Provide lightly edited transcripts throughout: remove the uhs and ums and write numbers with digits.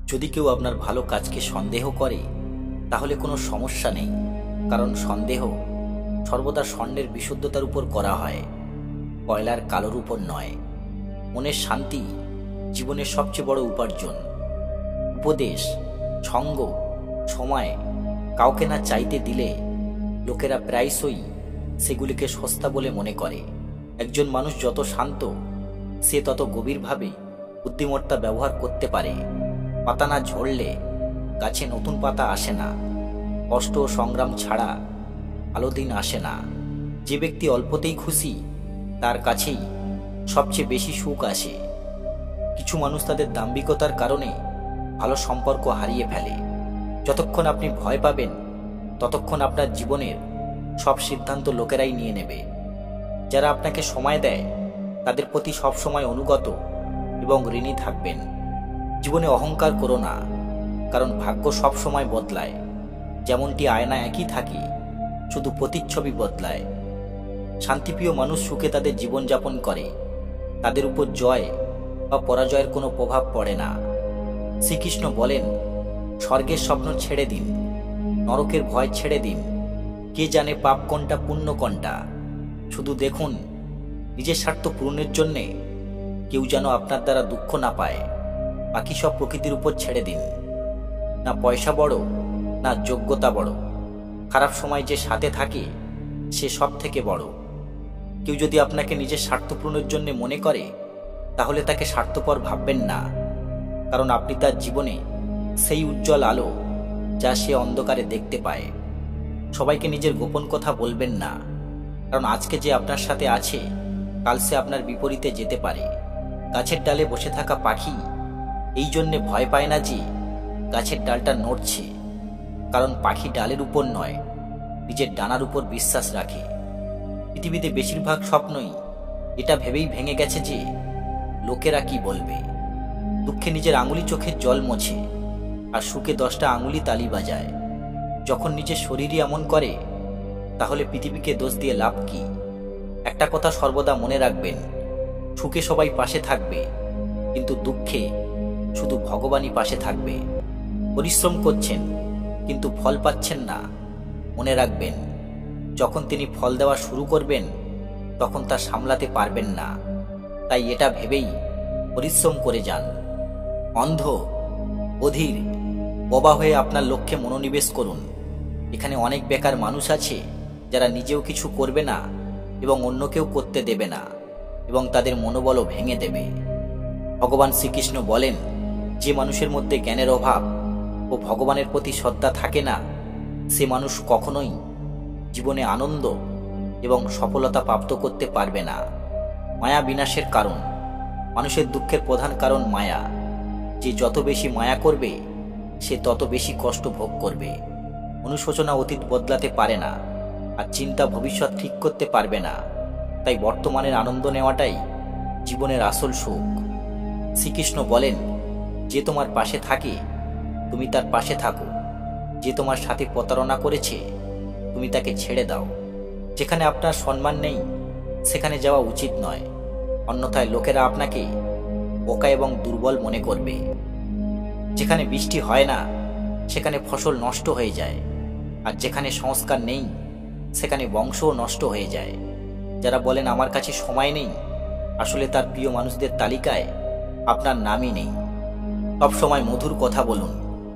যদি কেউ আপনার ভালো কাজকে সন্দেহ করে তাহলে কোনো সমস্যা নেই, কারণ সন্দেহ সর্বদা স্বর্ণের বিশুদ্ধতার উপর করা হয়, কয়লার কালোর উপর নয়। মনের শান্তি জীবনের সবচেয়ে বড় উপার্জন। উপদেশ, সঙ্গ, সময় কাউকে না চাইতে দিলে লোকেরা প্রায়শই সেগুলিকে সস্তা বলে মনে করে। একজন মানুষ যত শান্ত, সে তত গভীরভাবে বুদ্ধিমত্তা ব্যবহার করতে পারে। পাতা না ঝরলে গাছে নতুন পাতা আসে না। কষ্ট ও সংগ্রাম ছাড়া ভালো দিন আসে না। যে ব্যক্তি অল্পতেই খুশি, তার কাছেই সবচেয়ে বেশি সুখ আসে। কিছু মানুষ তাদের দাম্ভিকতার কারণে ভালো সম্পর্ক হারিয়ে ফেলে। যতক্ষণ আপনি ভয় পাবেন, ততক্ষণ আপনার জীবনের সব সিদ্ধান্ত লোকেরাই নিয়ে নেবে। যারা আপনাকে সময় দেয়, তাদের প্রতি সবসময় অনুগত এবং ঋণী থাকবেন। জীবনে অহংকার করো না, কারণ ভাগ্য সব সময় বদলায়। যেমনটি আয়না একই থাকে, শুধু প্রতিচ্ছবি বদলায়। শান্তিপ্রিয় মানুষ সুখে তাদের জীবনযাপন করে। তাদের উপর জয় বা পরাজয়ের কোনো প্রভাব পড়ে না। শ্রীকৃষ্ণ বলেন, স্বর্গের স্বপ্ন ছেড়ে দিন, নরকের ভয় ছেড়ে দিন। কে জানে পাপ কোনটা, পুণ্য কোনটা। শুধু দেখুন, নিজের স্বার্থ পূরণের জন্যে কেউ যেন আপনার দ্বারা দুঃখ না পায়। বাকি সব প্রকৃতির উপর ছেড়ে দিন। না পয়সা বড়, না যোগ্যতা বড়। খারাপ সময় যে সাথে থাকে, সে সব থেকে বড়। কেউ যদি আপনাকে নিজের স্বার্থ পূরণের জন্য মনে করে, তাহলে তাকে স্বার্থপর ভাববেন না, কারণ আপনি তার জীবনে সেই উজ্জ্বল আলো যা সে অন্ধকারে দেখতে পায়। সবাইকে নিজের গোপন কথা বলবেন না, কারণ আজকে যে আপনার সাথে আছে, কাল সে আপনার বিপরীতে যেতে পারে। গাছের ডালে বসে থাকা পাখি এই জন্যে ভয় পায় না যে গাছের ডালটা নড়ছে, কারণ পাখি ডালের উপর নয়, নিজের ডানার উপর বিশ্বাস রাখে। পৃথিবীতে বেশিরভাগ স্বপ্নই এটা ভেবেই ভেঙে গেছে যে লোকেরা কি বলবে। দুঃখে নিজের আঙুলি চোখের জল মোছে, আর সুখে 10টা আঙুলি তালি বাজায়। যখন নিজের শরীরই এমন করে, তাহলে পৃথিবীকে দোষ দিয়ে লাভ কি? একটা কথা সর্বদা মনে রাখবেন, সুখে সবাই পাশে থাকবে, কিন্তু দুঃখে শুধু ভগবানই পাশে থাকবে। পরিশ্রম করছেন কিন্তু ফল পাচ্ছেন না, মনে রাখবেন, যখন তিনি ফল দেওয়া শুরু করবেন, তখন তা সামলাতে পারবেন না। তাই এটা ভেবেই পরিশ্রম করে যান। অন্ধ, অধীর, বোবা হয়ে আপনার লক্ষ্যে মনোনিবেশ করুন। এখানে অনেক বেকার মানুষ আছে যারা নিজেও কিছু করবে না এবং অন্যকেও করতে দেবে না, এবং তাদের মনোবলও ভেঙে দেবে। ভগবান শ্রীকৃষ্ণ বলেন, যে মানুষের মধ্যে জ্ঞানের অভাব ও ভগবানের প্রতি শ্রদ্ধা থাকে না, সে মানুষ কখনোই জীবনে আনন্দ এবং সফলতা প্রাপ্ত করতে পারবে না। মায়া বিনাশের কারণ। মানুষের দুঃখের প্রধান কারণ মায়া। যে যত বেশি মায়া করবে, সে তত বেশি কষ্ট ভোগ করবে। অনুশোচনা অতীত বদলাতে পারে না, আর চিন্তা ভবিষ্যৎ ঠিক করতে পারবে না। তাই বর্তমানের আনন্দ নেওয়াটাই জীবনের আসল সুখ। শ্রীকৃষ্ণ বলেন, যে তোমার পাশে থাকে, তুমি তার পাশে থাকো। যে তোমার সাথে প্রতারণা করেছে, তুমি তাকে ছেড়ে দাও। যেখানে আপনার সম্মান নেই, সেখানে যাওয়া উচিত নয়, অন্যথায় লোকেরা আপনাকে বোকা এবং দুর্বল মনে করবে। যেখানে বৃষ্টি হয় না, সেখানে ফসল নষ্ট হয়ে যায়, আর যেখানে সংস্কার নেই, সেখানে বংশও নষ্ট হয়ে যায়। যারা বলেন আমার কাছে সময় নেই, আসলে তার প্রিয় মানুষদের তালিকায় আপনার নামই নেই। সব সময় মধুর কথা বলুন,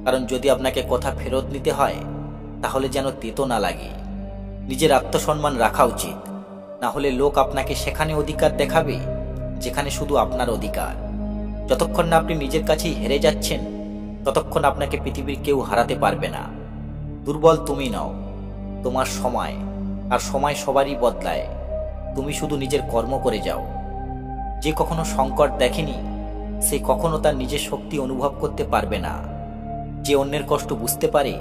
কারণ যদি আপনাকে কথা ফেরত নিতে হয়, তাহলে যেন তেতো না লাগে। নিজের আত্মসম্মান রাখা উচিত, না হলে লোক আপনাকে সেখানে অধিকার দেখাবে যেখানে শুধু আপনার অধিকার। যতক্ষণ না আপনি নিজের কাছেই হেরে যাচ্ছেন, ততক্ষণ আপনাকে পৃথিবীর কেউ হারাতে পারবে না। দুর্বল তুমি নও, তোমার সময়, আর সময় সবারই বদলায়। তুমি শুধু নিজের কর্ম করে যাও। যে কখনো সংকট দেখেনি, সে কখনো তার নিজের শক্তি অনুভব করতে পারবে না। যে অন্যের কষ্ট বুঝতে পারে,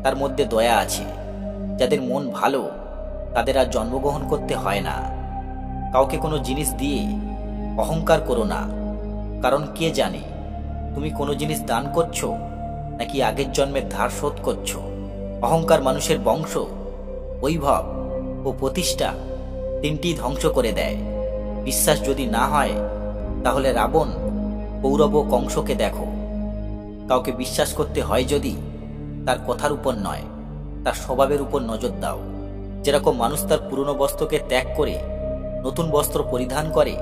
তার মধ্যে দয়া আছে। যাদের মন ভালো, তাদের আর জন্মগ্রহণ করতে হয় না। কাউকে কোনো জিনিস দিয়ে অহংকার করো না, কারণ কে জানে তুমি কোনো জিনিস দান করছো নাকি আগের জন্মের ধার শোধ করছো। অহংকার মানুষের বংশ, বৈভব ও প্রতিষ্ঠা তিনটি ধ্বংস করে দেয়। বিশ্বাস যদি না হয়, তাহলে রাবণ, কৌরব ও কংসকে দেখো। কাউকে বিশ্বাস করতে হয় যদি তার কথার উপর নয়, তার স্বভাবের উপর নজর দাও। যেরকম মানুষ তার পুরনো বস্ত্রকে ত্যাগ করে নতুন বস্ত্র পরিধান করে,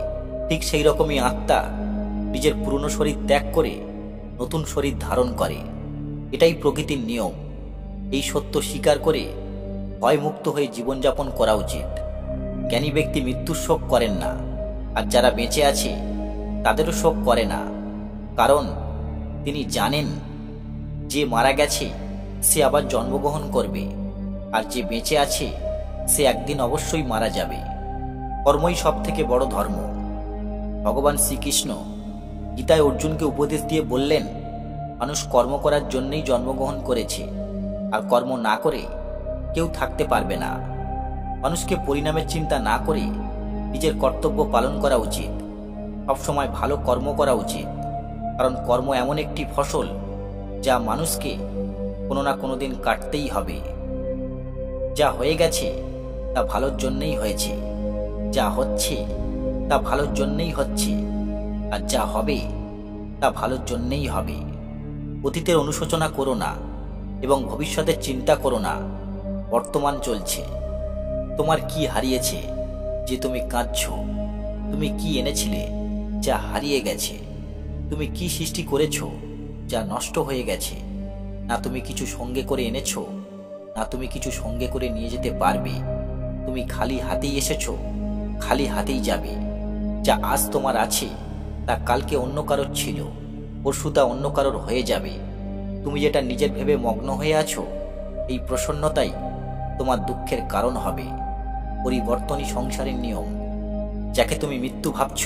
ঠিক সেই রকমই আত্মা নিজের পুরনো শরীর ত্যাগ করে নতুন শরীর ধারণ করে। এটাই প্রকৃতির নিয়ম। এই সত্য স্বীকার করে ভয়মুক্ত হয়ে জীবনযাপন করা উচিত। জ্ঞানী ব্যক্তি মৃত্যুর শোক করেন না, আর যারা বেঁচে আছে তাদেরও শোক করে না, কারণ তিনি জানেন যে মারা গেছে সে আবার জন্মগ্রহণ করবে, আর যে বেঁচে আছে সে একদিন অবশ্যই মারা যাবে। কর্মই সব থেকে বড় ধর্ম। ভগবান শ্রীকৃষ্ণ গীতায় অর্জুনকে উপদেশ দিয়ে বললেন, মানুষ কর্ম করার জন্যই জন্মগ্রহণ করেছে, আর কর্ম না করে কেউ থাকতে পারবে না। মানুষকে পরিণামের চিন্তা না করে নিজের কর্তব্য পালন করা উচিত। সবসময় ভালো কর্ম করা উচিত, কারণ কর্ম এমন একটি ফসল যা মানুষকে কোনো না কোনো দিন কাটতেই হবে। যা হয়ে গেছে তা ভালোর জন্যই হয়েছে, যা হচ্ছে তা ভালোর জন্যই হচ্ছে, আর যা হবে তা ভালোর জন্যই হবে। অতীতের অনুশোচনা করো না এবং ভবিষ্যতের চিন্তা করো না। বর্তমান চলছে। তোমার কি হারিয়েছে যে তুমি কাঁদছ? তুমি কি এনেছিলে যা হারিয়ে গেছে? তুমি কি সৃষ্টি করেছ যা নষ্ট হয়ে গেছে? না তুমি কিছু সঙ্গে করে এনেছ, না তুমি কিছু সঙ্গে করে নিয়ে যেতে পারবে। তুমি খালি হাতেই এসেছ, খালি হাতেই যাবে। যা আজ তোমার আছে তা কালকে অন্য কারোর ছিল, পরশু তা অন্য কারোর হয়ে যাবে। তুমি যেটা নিজের ভেবে মগ্ন হয়ে আছো, এই প্রসন্নতাই তোমার দুঃখের কারণ হবে। পরিবর্তনই সংসারের নিয়ম। যাকে তুমি মৃত্যু ভাবছ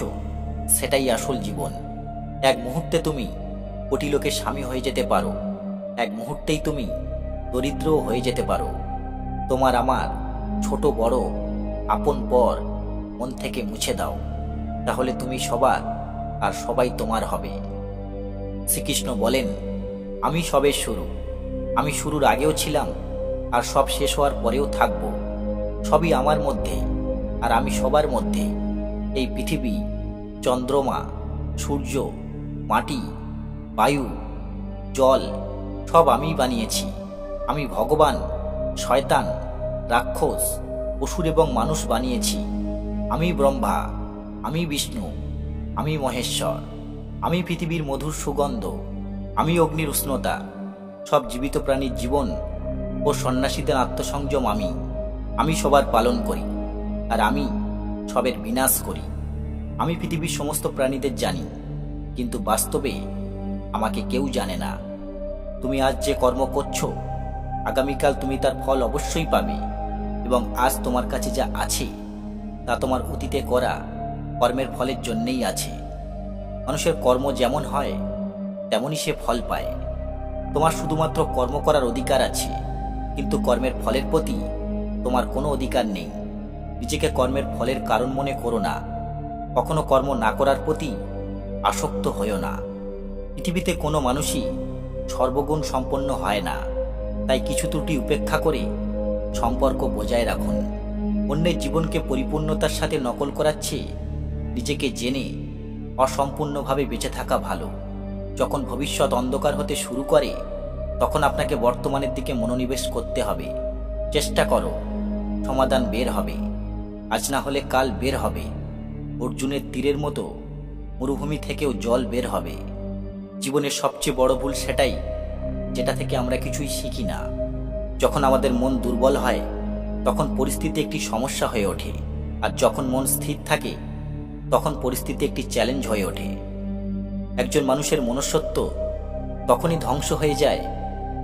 সেটাই আসল জীবন। এক মুহূর্তে তুমি কোটি লোকের স্বামী হয়ে যেতে পারো, এক মুহূর্তেই তুমি দরিদ্রও হয়ে যেতে পারো। তোমার আমার ছোট বড় আপন পর মন থেকে মুছে দাও, তাহলে তুমি সবার আর সবাই তোমার হবে। শ্রীকৃষ্ণ বলেন, আমি সবের শুরু। আমি শুরুর আগেও ছিলাম, আর সব শেষ হওয়ার পরেও থাকব। সবই আমার মধ্যে, আর আমি সবার মধ্যে। এই পৃথিবী, চন্দ্রমা, সূর্য, মাটি, বায়ু, জল সব আমিই বানিয়েছি। আমি ভগবান, শয়তান, রাক্ষস, অসুর এবং মানুষ বানিয়েছি। আমি ব্রহ্মা, আমি বিষ্ণু, আমি মহেশ্বর। আমি পৃথিবীর মধুর সুগন্ধ, আমি অগ্নির উষ্ণতা। সব জীবিত প্রাণীর জীবন ও সন্ন্যাসীদের আত্মসংযম আমি সবার পালন করি, আর আমি সবের বিনাশ করি। আমি পৃথিবীর সমস্ত প্রাণীদের জানি, কিন্তু বাস্তবে আমাকে কেউ জানে না। তুমি আজ যে কর্ম করছো, আগামীকাল তুমি তার ফল অবশ্যই পাবে, এবং আজ তোমার কাছে যা আছে তা তোমার অতীতে করা কর্মের ফলের জন্যেই আছে। মানুষের কর্ম যেমন হয় তেমনই সে ফল পায়। তোমার শুধুমাত্র কর্ম করার অধিকার আছে, কিন্তু কর্মের ফলের প্রতি তোমার কোনো অধিকার নেই। নিজেকে কর্মের ফলের কারণ মনে করো না। কখনো কর্ম না করার প্রতি আসক্ত হইও না। পৃথিবীতে কোনো মানুষই সর্বগুণ সম্পন্ন হয় না, তাই কিছু ত্রুটি উপেক্ষা করে সম্পর্ক বজায় রাখুন। অন্যের জীবনকে পরিপূর্ণতার সাথে নকল করার চেয়ে নিজেকে জেনে অসম্পূর্ণভাবে বেঁচে থাকা ভালো। যখন ভবিষ্যৎ অন্ধকার হতে শুরু করে, তখন আপনাকে বর্তমানের দিকে মনোনিবেশ করতে হবে। চেষ্টা করো, সমাধান বের হবে। আজ না হলে কাল বের হবে। অর্জুনের তীরের মতো মরুভূমি থেকেও জল বের হবে। জীবনের সবচেয়ে বড় ভুল সেটাই, যেটা থেকে আমরা কিছুই শিখি না। যখন আমাদের মন দুর্বল হয়, তখন পরিস্থিতি একটি সমস্যা হয়ে ওঠে, আর যখন মন স্থির থাকে তখন পরিস্থিতি একটি চ্যালেঞ্জ হয়ে ওঠে। একজন মানুষের মনুষ্যত্ব তখনই ধ্বংস হয়ে যায়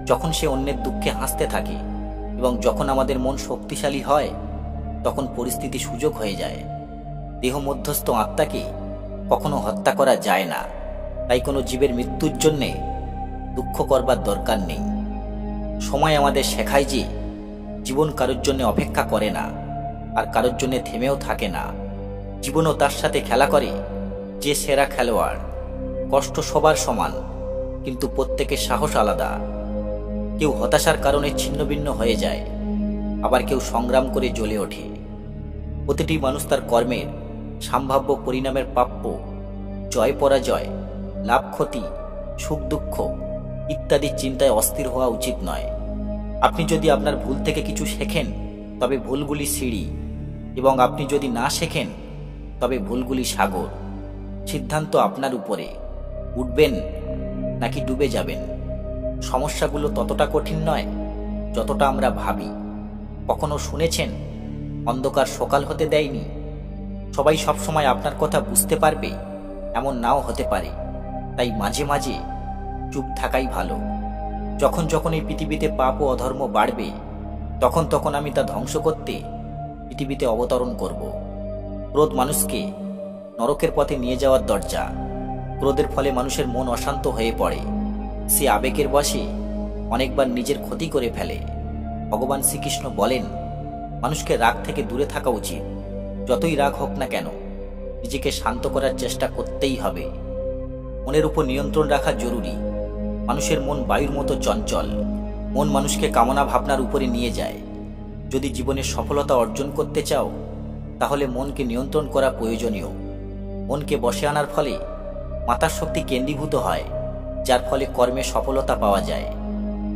যখন সে অন্যের দুঃখে হাসতে থাকে, এবং যখন আমাদের মন শক্তিশালী হয় তখন পরিস্থিতি সুযোগ হয়ে যায়। দেহ মধ্যস্থ আত্মাকে কখনো হত্যা করা যায় না, তাই কোনো জীবের মৃত্যুর জন্যে দুঃখ করবার দরকার নেই। সময় আমাদের শেখায় যে জীবন কারোর জন্য অপেক্ষা করে না, আর কারোর জন্য থেমেও থাকে না। জীবনও তার সাথে খেলা করে যে সেরা খেলোয়াড়। কষ্ট সবার সমান, কিন্তু প্রত্যেকের সাহস আলাদা। কেউ হতাশার কারণে ছিন্নভিন্ন হয়ে যায়, আবার কেউ সংগ্রাম করে জ্বলে ওঠে। প্রতিটি মানুষ তার কর্মের সম্ভাব্য পরিণামের প্রাপ্য। জয় পরাজয়, লাভ ক্ষতি, সুখ দুঃখ ইত্যাদি চিন্তায় অস্থির হওয়া উচিত নয়। আপনি যদি আপনার ভুল থেকে কিছু শেখেন তবে ভুলগুলি সিঁড়ি, এবং আপনি যদি না শেখেন তবে ভুলগুলি সাগর। সিদ্ধান্ত আপনার উপরে, উঠবেন নাকি ডুবে যাবেন। সমস্যাগুলো ততটা কঠিন নয় যতটা আমরা ভাবি। কখনো শুনেছেন অন্ধকার সকাল হতে দেয়নি? সবাই সবসময় আপনার কথা বুঝতে পারবে এমন নাও হতে পারে, তাই মাঝে মাঝে চুপ থাকাই ভালো। যখন যখন এই পৃথিবীতে পাপ ও অধর্ম বাড়বে, তখন তখন আমি তা ধ্বংস করতে পৃথিবীতে অবতরণ করব। ক্রোধ মানুষকে নরকের পথে নিয়ে যাওয়ার দরজা। ক্রোধের ফলে মানুষের মন অশান্ত হয়ে পড়ে, সে আবেগের বশে অনেকবার নিজের ক্ষতি করে ফেলে। ভগবান শ্রীকৃষ্ণ বলেন, মানুষকে রাগ থেকে দূরে থাকা উচিত। যতই রাগ হোক না কেন, নিজেকে শান্ত করার চেষ্টা করতেই হবে। মনের উপর নিয়ন্ত্রণ রাখা জরুরি। মানুষের মন বায়ুর মতো চঞ্চল। মন মানুষকে কামনা ভাবনার উপরে নিয়ে যায়। যদি জীবনে সফলতা অর্জন করতে চাও, তাহলে মনকে নিয়ন্ত্রণ করা প্রয়োজনীয়। মনকে বশে আনার ফলে মাতার শক্তি কেন্দ্রীভূত হয়, যার ফলে কর্মে সফলতা পাওয়া যায়।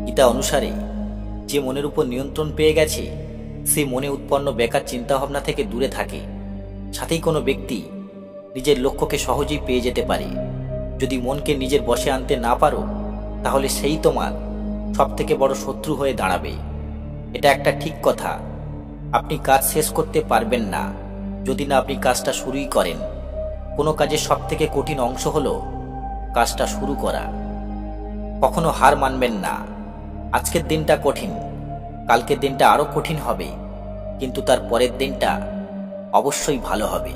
গীতা অনুসারে যে মনের উপর নিয়ন্ত্রণ পেয়ে গেছে, সে মনে উৎপন্ন বেকার চিন্তাভাবনা থেকে দূরে থাকে। সাথেই কোনো ব্যক্তি নিজের লক্ষ্যকে সহজেই পেয়ে যেতে পারে। যদি মনকে নিজের বশে আনতে না পারো, তাহলে সেই তোমার সবথেকে বড় শত্রু হয়ে দাঁড়াবে। এটা একটা ঠিক কথা। আপনি কাজ শেষ করতে পারবেন না যদি না আপনি কাজটা শুরুই করেন। কোনো কাজের সবথেকে কঠিন অংশ হলো কাজটা শুরু করা। কখনো হার মানবেন না। আজকের দিনটা কঠিন, কালকের দিনটা আরো কঠিন হবে, কিন্তু তার পরের দিনটা অবশ্যই ভালো হবে।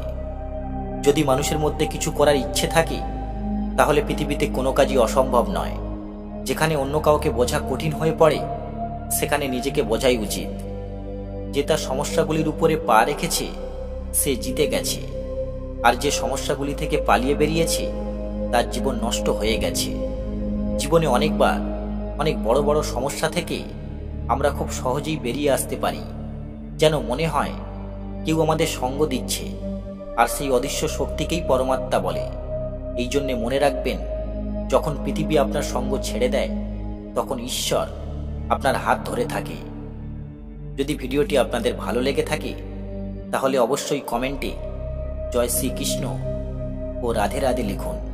যদি মানুষের মধ্যে কিছু করার ইচ্ছে থাকে, তাহলে পৃথিবীতে কোনো কাজই অসম্ভব নয়। যেখানে অন্য কাউকে বোঝা কঠিন হয়ে পড়ে, সেখানে নিজেকে বোঝাই উচিত। যে তার সমস্যাগুলির উপরে পা রেখেছে, সে জিতে গেছে। আর যে সমস্যাগুলি থেকে পালিয়ে বেরিয়েছে, তার জীবন নষ্ট হয়ে গেছে। জীবনে অনেকবার অনেক বড় বড় সমস্যা থেকে আমরা খুব সহজেই বেরিয়ে আসতে পারি। যেন মনে হয় কেউ আমাদের সঙ্গ দিচ্ছে, আর সেই অদৃশ্য শক্তিকেই পরমাত্মা বলে। এই জন্যে মনে রাখবেন, যখন পৃথিবী আপনার সঙ্গ ছেড়ে দেয়, তখন ঈশ্বর আপনার হাত ধরে থাকে। যদি ভিডিওটি আপনাদের ভালো লেগে থাকে, তাহলে অবশ্যই কমেন্টে জয় শ্রীকৃষ্ণ ও রাধে রাধে লিখুন।